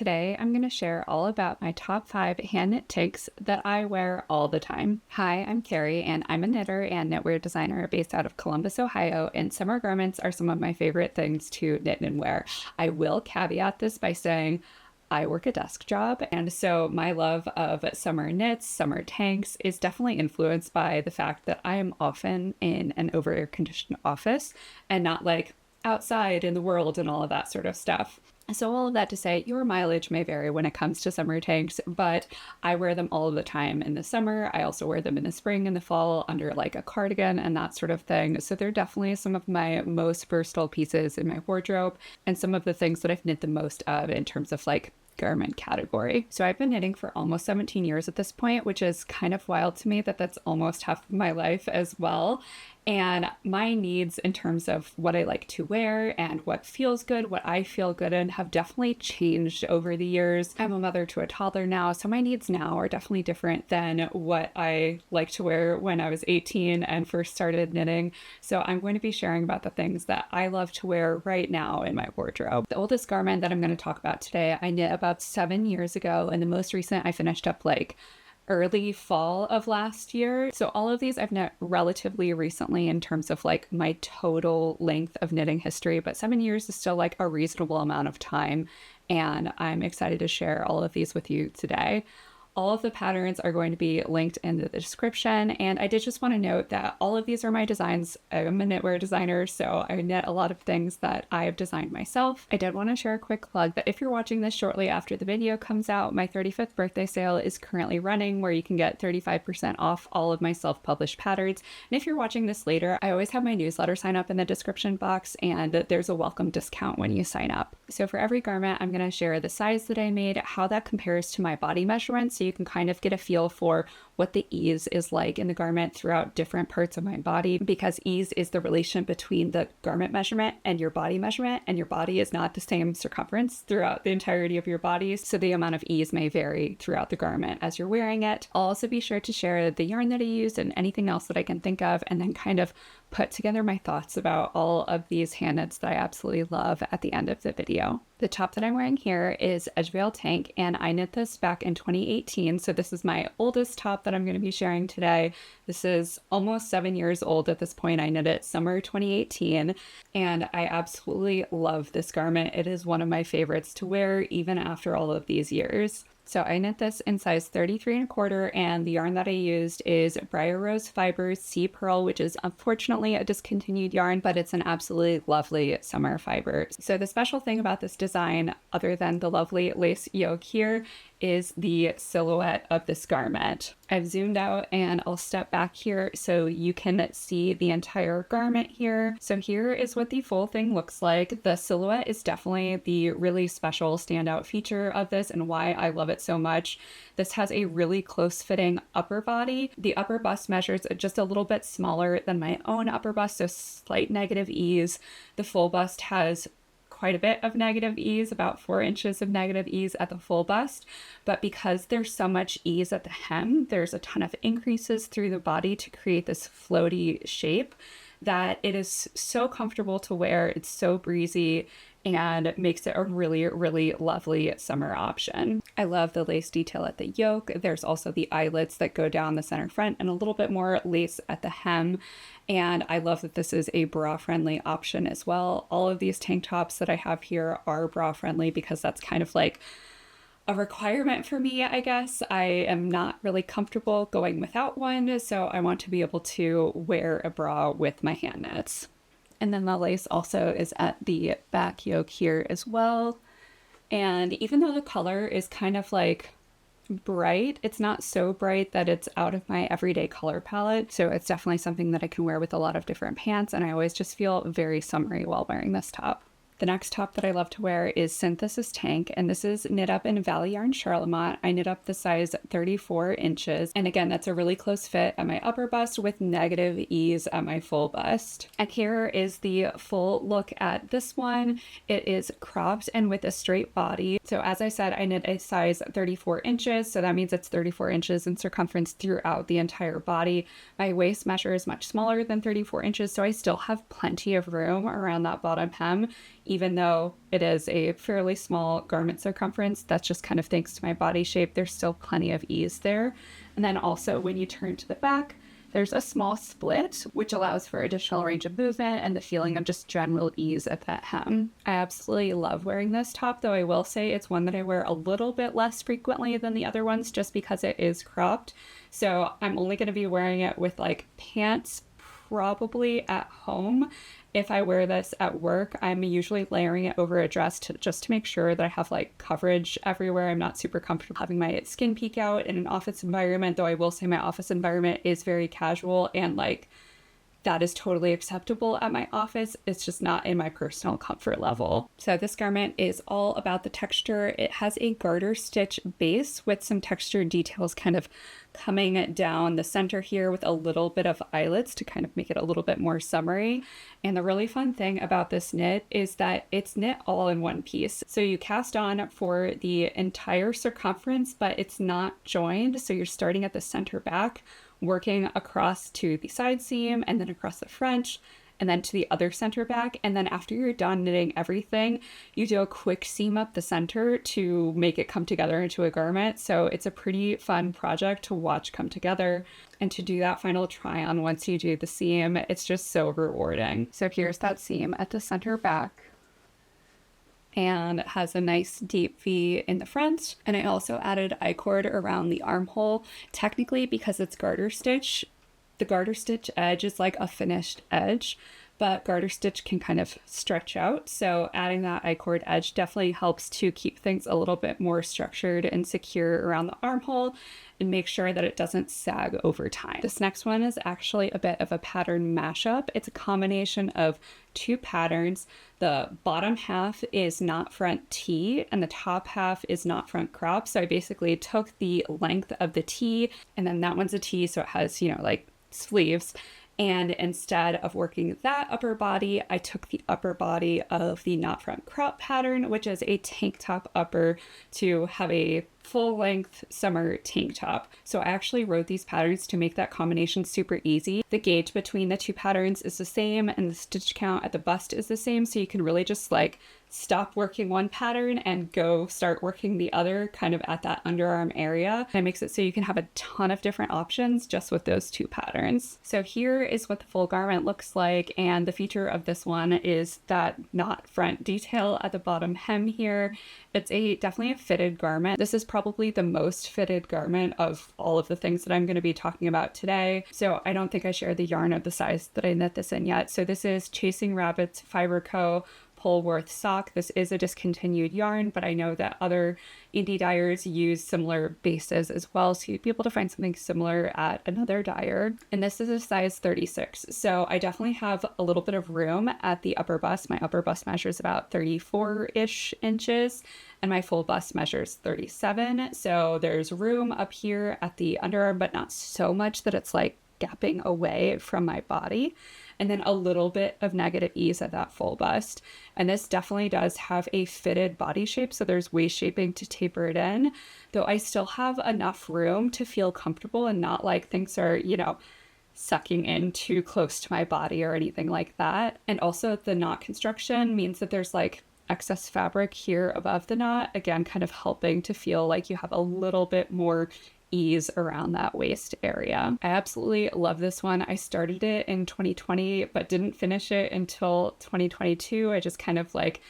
Today I'm going to share all about my top 5 hand knit tanks that I wear all the time. Hi, I'm Carrie and I'm a knitter and knitwear designer based out of Columbus, Ohio, and summer garments are some of my favorite things to knit and wear. I will caveat this by saying I work a desk job, and so my love of summer knits, summer tanks is definitely influenced by the fact that I am often in an over-air conditioned office and not like outside in the world and all of that sort of stuff. So all of that to say, your mileage may vary when it comes to summer tanks, but I wear them all the time in the summer. I also wear them in the spring and the fall under like a cardigan and that sort of thing. So they're definitely some of my most versatile pieces in my wardrobe and some of the things that I've knit the most of in terms of like garment category. So I've been knitting for almost 17 years at this point, which is kind of wild to me that that's almost half of my life as well. And my needs in terms of what I like to wear and what feels good, what I feel good in, have definitely changed over the years. I'm a mother to a toddler now, so my needs now are definitely different than what I like to wear when I was 18 and first started knitting. So I'm going to be sharing about the things that I love to wear right now in my wardrobe. The oldest garment that I'm going to talk about today, I knit about 7 years ago, and the most recent I finished up like early fall of last year. So all of these I've knit relatively recently in terms of like my total length of knitting history, but 7 years is still like a reasonable amount of time. And I'm excited to share all of these with you today. All of the patterns are going to be linked in the description. And I did just want to note that all of these are my designs. I'm a knitwear designer, so I knit a lot of things that I have designed myself. I did want to share a quick plug that if you're watching this shortly after the video comes out, my 35th birthday sale is currently running where you can get 35% off all of my self-published patterns. And if you're watching this later, I always have my newsletter sign up in the description box, and there's a welcome discount when you sign up. So for every garment, I'm going to share the size that I made, how that compares to my body measurements, so you can kind of get a feel for what the ease is like in the garment throughout different parts of my body, because ease is the relation between the garment measurement and your body measurement, and your body is not the same circumference throughout the entirety of your body, so the amount of ease may vary throughout the garment as you're wearing it. I'll also be sure to share the yarn that I used and anything else that I can think of, and then kind of put together my thoughts about all of these hand knits that I absolutely love at the end of the video. The top that I'm wearing here is Edgevale tank, and I knit this back in 2018, so this is my oldest top that I'm going to be sharing today. This is almost 7 years old at this point. I knit it summer 2018, and I absolutely love this garment. It is one of my favorites to wear even after all of these years. So I knit this in size 33 1/4, and the yarn that I used is Briar Rose Fibers Sea Pearl, which is unfortunately a discontinued yarn, but it's an absolutely lovely summer fiber. So the special thing about this design, other than the lovely lace yoke here, is the silhouette of this garment. I've zoomed out and I'll step back here so you can see the entire garment here. So here is what the full thing looks like. The silhouette is definitely the really special standout feature of this and why I love it so much. This has a really close fitting upper body. The upper bust measures just a little bit smaller than my own upper bust, so slight negative ease. The full bust has quite a bit of negative ease, about 4 inches of negative ease at the full bust, but because there's so much ease at the hem, there's a ton of increases through the body to create this floaty shape that it is so comfortable to wear. It's so breezy and makes it a really, really lovely summer option. I love the lace detail at the yoke. There's also the eyelets that go down the center front and a little bit more lace at the hem. And I love that this is a bra-friendly option as well. All of these tank tops that I have here are bra-friendly because that's kind of like a requirement for me, I guess. I am not really comfortable going without one, so I want to be able to wear a bra with my hand knits. And then the lace also is at the back yoke here as well. And even though the color is kind of like bright, it's not so bright that it's out of my everyday color palette. So it's definitely something that I can wear with a lot of different pants, and I always just feel very summery while wearing this top. The next top that I love to wear is Synthesis Tank, and this is knit up in Valley Yarn Charlemont. I knit up the size 34 inches, and again, that's a really close fit at my upper bust with negative ease at my full bust. And here is the full look at this one. It is cropped and with a straight body. So as I said, I knit a size 34 inches, so that means it's 34 inches in circumference throughout the entire body. My waist measure is much smaller than 34 inches, so I still have plenty of room around that bottom hem, even though it is a fairly small garment circumference, that's just kind of thanks to my body shape. There's still plenty of ease there. And then also when you turn to the back, there's a small split, which allows for additional range of movement and the feeling of just general ease at that hem. I absolutely love wearing this top, though I will say it's one that I wear a little bit less frequently than the other ones just because it is cropped. So I'm only going to be wearing it with like pants probably at home. If I wear this at work, I'm usually layering it over a dress just to make sure that I have like coverage everywhere. I'm not super comfortable having my skin peek out in an office environment, though I will say my office environment is very casual and like that is totally acceptable at my office. It's just not in my personal comfort level. So this garment is all about the texture. It has a garter stitch base with some textured details kind of coming down the center here with a little bit of eyelets to kind of make it a little bit more summery. And the really fun thing about this knit is that it's knit all in one piece. So you cast on for the entire circumference, but it's not joined. So you're starting at the center back, working across to the side seam and then across the front and then to the other center back. And then after you're done knitting everything, you do a quick seam up the center to make it come together into a garment. So it's a pretty fun project to watch come together. And to do that final try on once you do the seam, it's just so rewarding. So here's that seam at the center back. And it has a nice deep V in the front. And I also added I-cord around the armhole. Technically, because it's garter stitch, the garter stitch edge is like a finished edge, but garter stitch can kind of stretch out. So adding that I-cord edge definitely helps to keep things a little bit more structured and secure around the armhole and make sure that it doesn't sag over time. This next one is actually a bit of a pattern mashup. It's a combination of two patterns. The bottom half is knot front tee and the top half is knot front crop. So I basically took the length of the tee, and then that one's a tee, so it has, you know, like sleeves. And instead of working that upper body, I took the upper body of the knot front crop pattern, which is a tank top upper, to have a full length summer tank top. So I actually wrote these patterns to make that combination super easy. The gauge between the two patterns is the same and the stitch count at the bust is the same. So you can really just like stop working one pattern and go start working the other kind of at that underarm area. And it makes it so you can have a ton of different options just with those two patterns. So here is what the full garment looks like. And the feature of this one is that knot front detail at the bottom hem here. It's definitely a fitted garment. This is probably the most fitted garment of all of the things that I'm going to be talking about today. So I don't think I shared the yarn of the size that I knit this in yet. So this is Chasing Rabbits Fiber Co. Polwarth sock. This is a discontinued yarn, but I know that other indie dyers use similar bases as well, so you'd be able to find something similar at another dyer. And this is a size 36, so I definitely have a little bit of room at the upper bust. My upper bust measures about 34-ish inches, and my full bust measures 37, so there's room up here at the underarm, but not so much that it's like gapping away from my body, and then a little bit of negative ease at that full bust. And this definitely does have a fitted body shape, so there's waist shaping to taper it in, though I still have enough room to feel comfortable and not like things are, you know, sucking in too close to my body or anything like that. And also the knot construction means that there's like excess fabric here above the knot, again kind of helping to feel like you have a little bit more ease around that waist area. I absolutely love this one. I started it in 2020 but didn't finish it until 2022. I just kind of like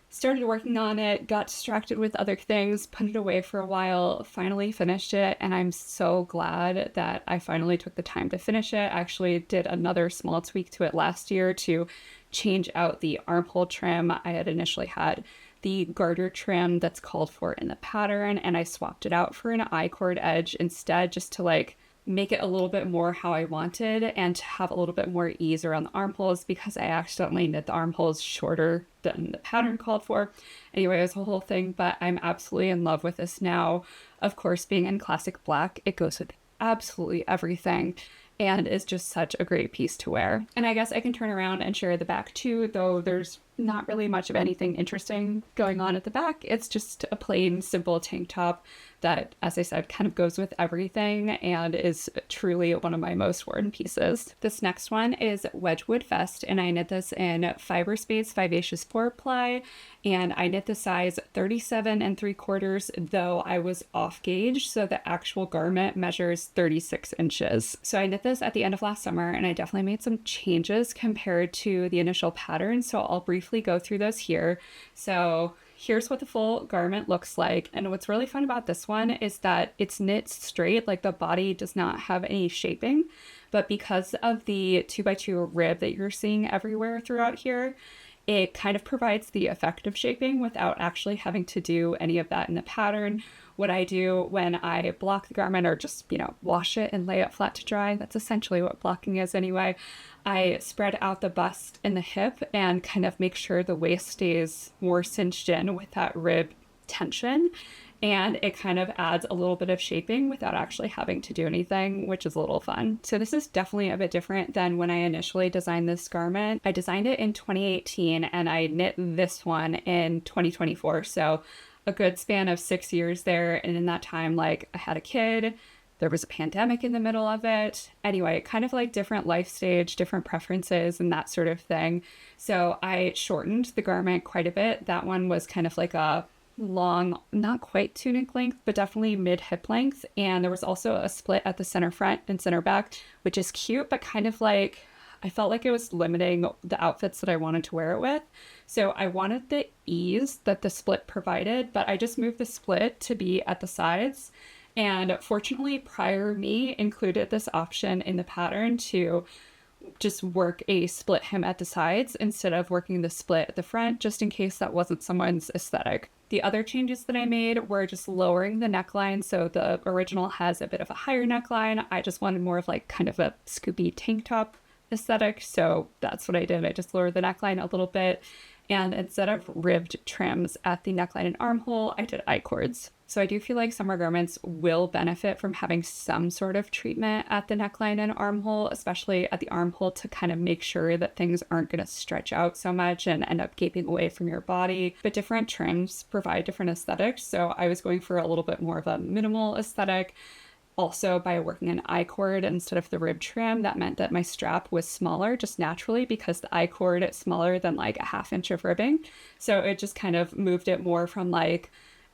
started working on it, got distracted with other things, put it away for a while, finally finished it, and I'm so glad that I finally took the time to finish it. I actually did another small tweak to it last year to change out the armhole trim. I had initially had the garter trim that's called for in the pattern, and I swapped it out for an I-cord edge instead, just to like make it a little bit more how I wanted and to have a little bit more ease around the armholes, because I accidentally knit the armholes shorter than the pattern called for. Anyway, it was a whole thing, but I'm absolutely in love with this now. Of course, being in classic black, it goes with absolutely everything and is just such a great piece to wear. And I guess I can turn around and share the back too, though there's not really much of anything interesting going on at the back. It's just a plain, simple tank top that, as I said, kind of goes with everything and is truly one of my most worn pieces. This next one is Wedgewood vest, and I knit this in Fiber Space Vivacious 4-ply, and I knit the size 37 3/4, though I was off gauge, so the actual garment measures 36 inches. So I knit this at the end of last summer, and I definitely made some changes compared to the initial pattern, so I'll briefly go through those here. So here's what the full garment looks like. And what's really fun about this one is that it's knit straight, like the body does not have any shaping, but because of the 2x2 rib that you're seeing everywhere throughout here, it kind of provides the effect of shaping without actually having to do any of that in the pattern. What I do when I block the garment, or just, wash it and lay it flat to dry, that's essentially what blocking is anyway, I spread out the bust and the hip and kind of make sure the waist stays more cinched in with that rib tension. And it kind of adds a little bit of shaping without actually having to do anything, which is a little fun. So this is definitely a bit different than when I initially designed this garment. I designed it in 2018 and I knit this one in 2024. So a good span of 6 years there. And in that time, I had a kid, there was a pandemic in the middle of it. Anyway, kind of different life stage, different preferences and that sort of thing. So I shortened the garment quite a bit. That one was kind of like a long, not quite tunic length, but definitely mid hip length. And there was also a split at the center front and center back, which is cute, but kind of I felt like it was limiting the outfits that I wanted to wear it with. So I wanted the ease that the split provided, but I just moved the split to be at the sides. And fortunately, Briar included this option in the pattern to just work a split hem at the sides instead of working the split at the front, just in case that wasn't someone's aesthetic. The other changes that I made were just lowering the neckline. So the original has a bit of a higher neckline. I just wanted more of kind of a scoopy tank top aesthetic. So that's what I did. I just lowered the neckline a little bit. And instead of ribbed trims at the neckline and armhole, I did I-cords. So I do feel like summer garments will benefit from having some sort of treatment at the neckline and armhole, especially at the armhole, to kind of make sure that things aren't going to stretch out so much and end up gaping away from your body. But different trims provide different aesthetics. So I was going for a little bit more of a minimal aesthetic. Also, by working an I-cord instead of the rib trim, that meant that my strap was smaller just naturally because the I-cord is smaller than a half inch of ribbing. So it just kind of moved it more from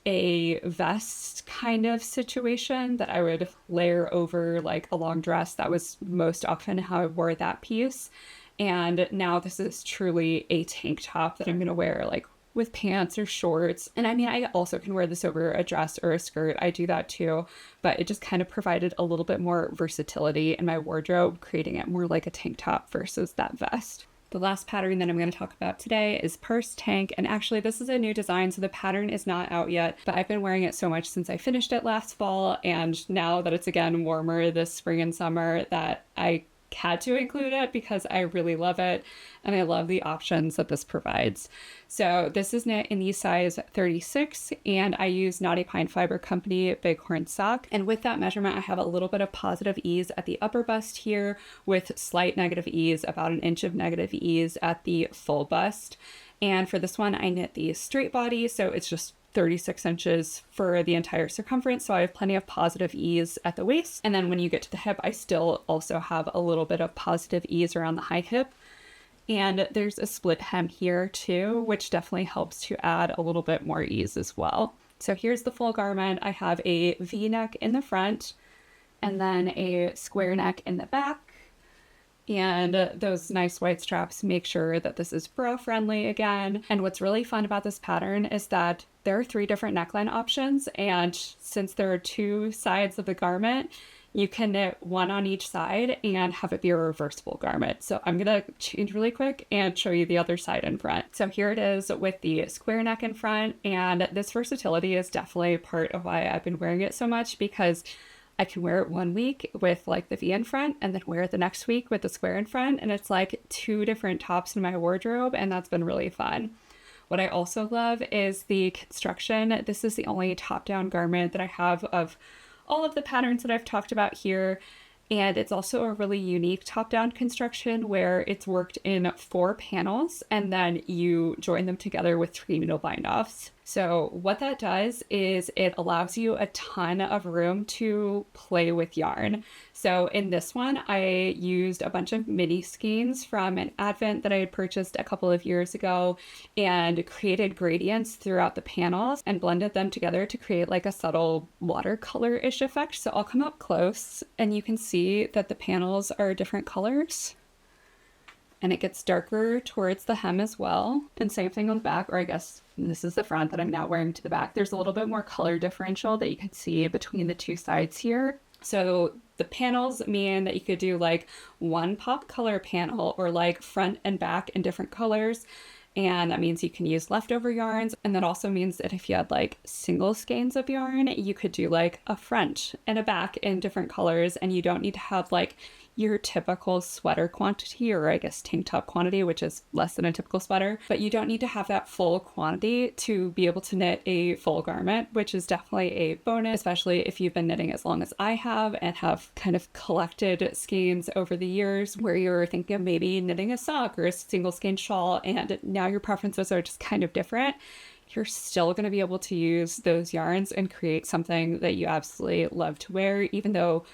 a vest kind of situation that I would layer over a long dress. That was most often how I wore that piece. And now this is truly a tank top that I'm going to wear with pants or shorts. And I mean, I also can wear this over a dress or a skirt. I do that too, but it just kind of provided a little bit more versatility in my wardrobe, creating it more like a tank top versus that vest. The last pattern that I'm going to talk about today is Parsed Tank, and actually this is a new design, so the pattern is not out yet, but I've been wearing it so much since I finished it last fall, and now that it's again warmer this spring and summer, that I had to include it because I really love it and I love the options that this provides. So this is knit in the size 36 and I use Knotty Pine Fiber Company Bighorn sock, and with that measurement I have a little bit of positive ease at the upper bust here with slight negative ease, about an inch of negative ease at the full bust. And for this one I knit the straight body, so it's just 36 inches for the entire circumference, so I have plenty of positive ease at the waist. And then when you get to the hip, I still also have a little bit of positive ease around the high hip. And there's a split hem here too, which definitely helps to add a little bit more ease as well. So here's the full garment. I have a V-neck in the front and then a square neck in the back. And those nice white straps make sure that this is bra friendly again. And what's really fun about this pattern is that there are 3 different neckline options, and since there are 2 sides of the garment, you can knit one on each side and have it be a reversible garment. So I'm gonna change really quick and show you the other side in front. So here it is with the square neck in front, and this versatility is definitely part of why I've been wearing it so much, because I can wear it one week with the V in front and then wear it the next week with the square in front, and it's 2 different tops in my wardrobe, and that's been really fun. What I also love is the construction. This is the only top-down garment that I have of all of the patterns that I've talked about here, and it's also a really unique top-down construction where it's worked in 4 panels and then you join them together with 3 needle bind-offs. So what that does is it allows you a ton of room to play with yarn. So in this one, I used a bunch of mini skeins from an advent that I had purchased a couple of years ago and created gradients throughout the panels and blended them together to create like a subtle watercolor-ish effect. So I'll come up close and you can see that the panels are different colors. And it gets darker towards the hem as well. And same thing on the back, or I guess this is the front that I'm now wearing to the back. There's a little bit more color differential that you can see between the two sides here. So the panels mean that you could do like one pop color panel or like front and back in different colors. And that means you can use leftover yarns. And that also means that if you had like single skeins of yarn, you could do like a front and a back in different colors. And you don't need to have like your typical sweater quantity, or I guess tank top quantity, which is less than a typical sweater, but you don't need to have that full quantity to be able to knit a full garment, which is definitely a bonus, especially if you've been knitting as long as I have and have kind of collected skeins over the years where you're thinking of maybe knitting a sock or a single skein shawl, and now your preferences are just kind of different. You're still going to be able to use those yarns and create something that you absolutely love to wear, even though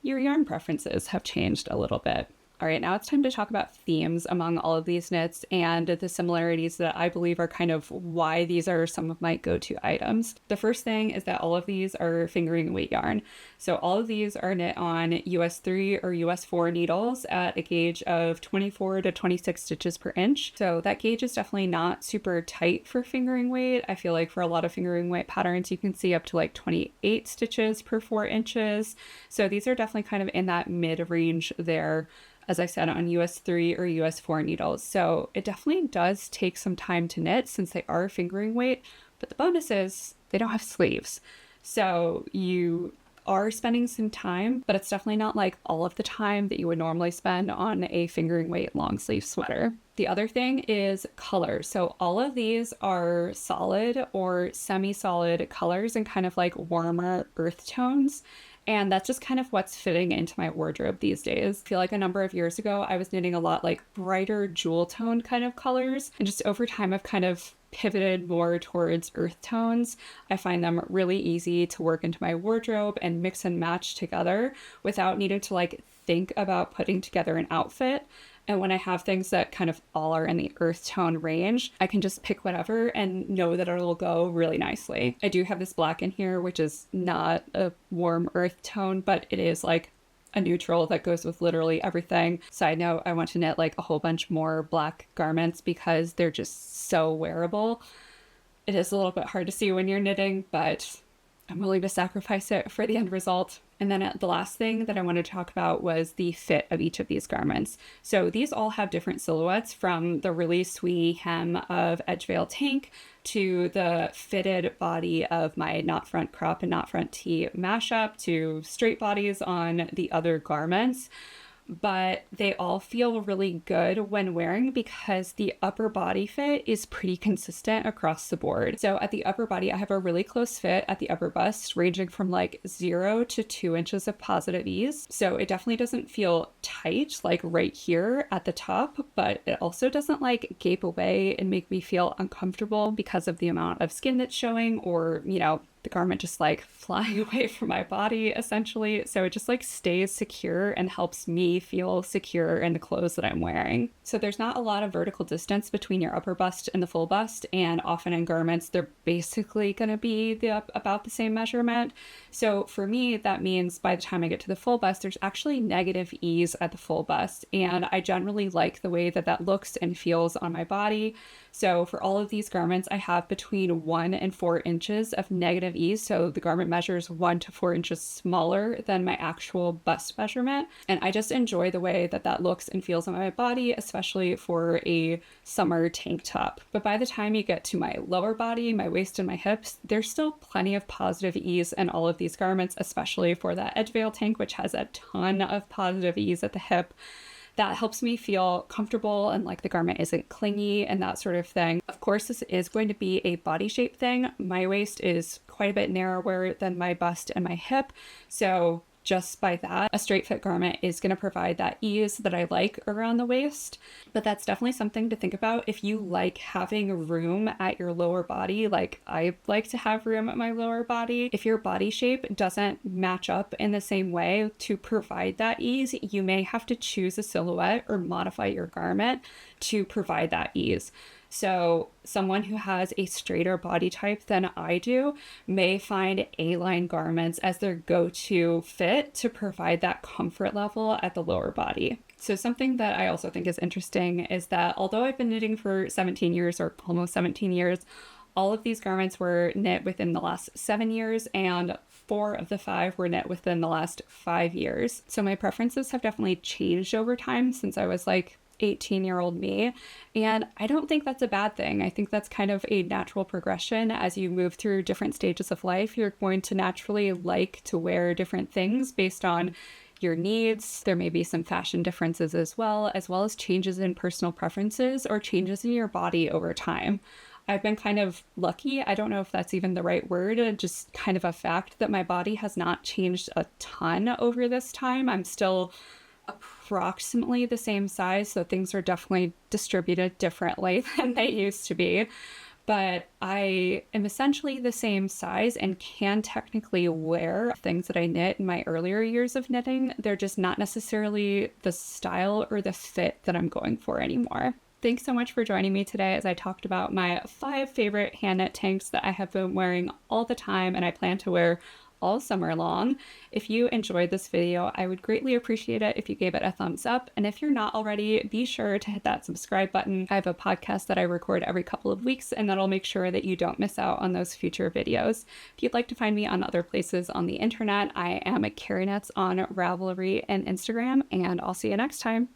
your yarn preferences have changed a little bit. All right, now it's time to talk about themes among all of these knits and the similarities that I believe are kind of why these are some of my go-to items. The first thing is that all of these are fingering weight yarn. So all of these are knit on US 3 or US 4 needles at a gauge of 24 to 26 stitches per inch. So that gauge is definitely not super tight for fingering weight. I feel like for a lot of fingering weight patterns, you can see up to like 28 stitches per 4 inches. So these are definitely kind of in that mid-range there, as I said, on US 3 or US 4 needles. So it definitely does take some time to knit since they are fingering weight, but the bonus is they don't have sleeves. So you are spending some time, but it's definitely not like all of the time that you would normally spend on a fingering weight long sleeve sweater. The other thing is color. So all of these are solid or semi-solid colors and kind of like warmer earth tones. And that's just kind of what's fitting into my wardrobe these days. I feel like a number of years ago, I was knitting a lot like brighter jewel tone kind of colors. And just over time, I've kind of pivoted more towards earth tones. I find them really easy to work into my wardrobe and mix and match together without needing to like think about putting together an outfit. And when I have things that kind of all are in the earth tone range, I can just pick whatever and know that it'll go really nicely. I do have this black in here, which is not a warm earth tone, but it is like a neutral that goes with literally everything. Side note, I want to knit like a whole bunch more black garments because they're just so wearable. It is a little bit hard to see when you're knitting, but I'm willing to sacrifice it for the end result. And then the last thing that I wanted to talk about was the fit of each of these garments. So these all have different silhouettes, from the really swingy hem of Edgevale tank to the fitted body of my not front crop and not front tee mashup to straight bodies on the other garments. But they all feel really good when wearing because the upper body fit is pretty consistent across the board. So at the upper body, I have a really close fit at the upper bust, ranging from like 0 to 2 inches of positive ease. So it definitely doesn't feel tight like right here at the top, but it also doesn't like gape away and make me feel uncomfortable because of the amount of skin that's showing, or, you know, the garment just like flying away from my body essentially. So it just like stays secure and helps me feel secure in the clothes that I'm wearing. So there's not a lot of vertical distance between your upper bust and the full bust, and often in garments they're basically going to be about the same measurement. So for me, that means by the time I get to the full bust, there's actually negative ease at the full bust, and I generally like the way that that looks and feels on my body. So for all of these garments, I have between 1 and 4 inches of negative ease. So the garment measures 1 to 4 inches smaller than my actual bust measurement. And I just enjoy the way that that looks and feels on my body, especially for a summer tank top. But by the time you get to my lower body, my waist and my hips, there's still plenty of positive ease in all of these garments, especially for that Edgevale tank, which has a ton of positive ease at the hip. That helps me feel comfortable and like the garment isn't clingy and that sort of thing. Of course, this is going to be a body shape thing. My waist is quite a bit narrower than my bust and my hip. So just by that, a straight fit garment is going to provide that ease that I like around the waist. But that's definitely something to think about if you like having room at your lower body, like I like to have room at my lower body. If your body shape doesn't match up in the same way to provide that ease, you may have to choose a silhouette or modify your garment to provide that ease. So someone who has a straighter body type than I do may find A-line garments as their go-to fit to provide that comfort level at the lower body. So something that I also think is interesting is that although I've been knitting for 17 years or almost 17 years, all of these garments were knit within the last 7 years, and 4 of the 5 were knit within the last 5 years. So my preferences have definitely changed over time since I was like 18-year-old me. And I don't think that's a bad thing. I think that's kind of a natural progression. As you move through different stages of life, you're going to naturally like to wear different things based on your needs. There may be some fashion differences as well as changes in personal preferences or changes in your body over time. I've been kind of lucky. I don't know if that's even the right word, just kind of a fact that my body has not changed a ton over this time. I'm still approximately the same size, so things are definitely distributed differently than they used to be. But I am essentially the same size and can technically wear things that I knit in my earlier years of knitting. They're just not necessarily the style or the fit that I'm going for anymore. Thanks so much for joining me today as I talked about my 5 favorite hand knit tanks that I have been wearing all the time and I plan to wear all summer long. If you enjoyed this video, I would greatly appreciate it if you gave it a thumbs up. And if you're not already, be sure to hit that subscribe button. I have a podcast that I record every couple of weeks, and that'll make sure that you don't miss out on those future videos. If you'd like to find me on other places on the internet, I am at Carrie Knits on Ravelry and Instagram, and I'll see you next time.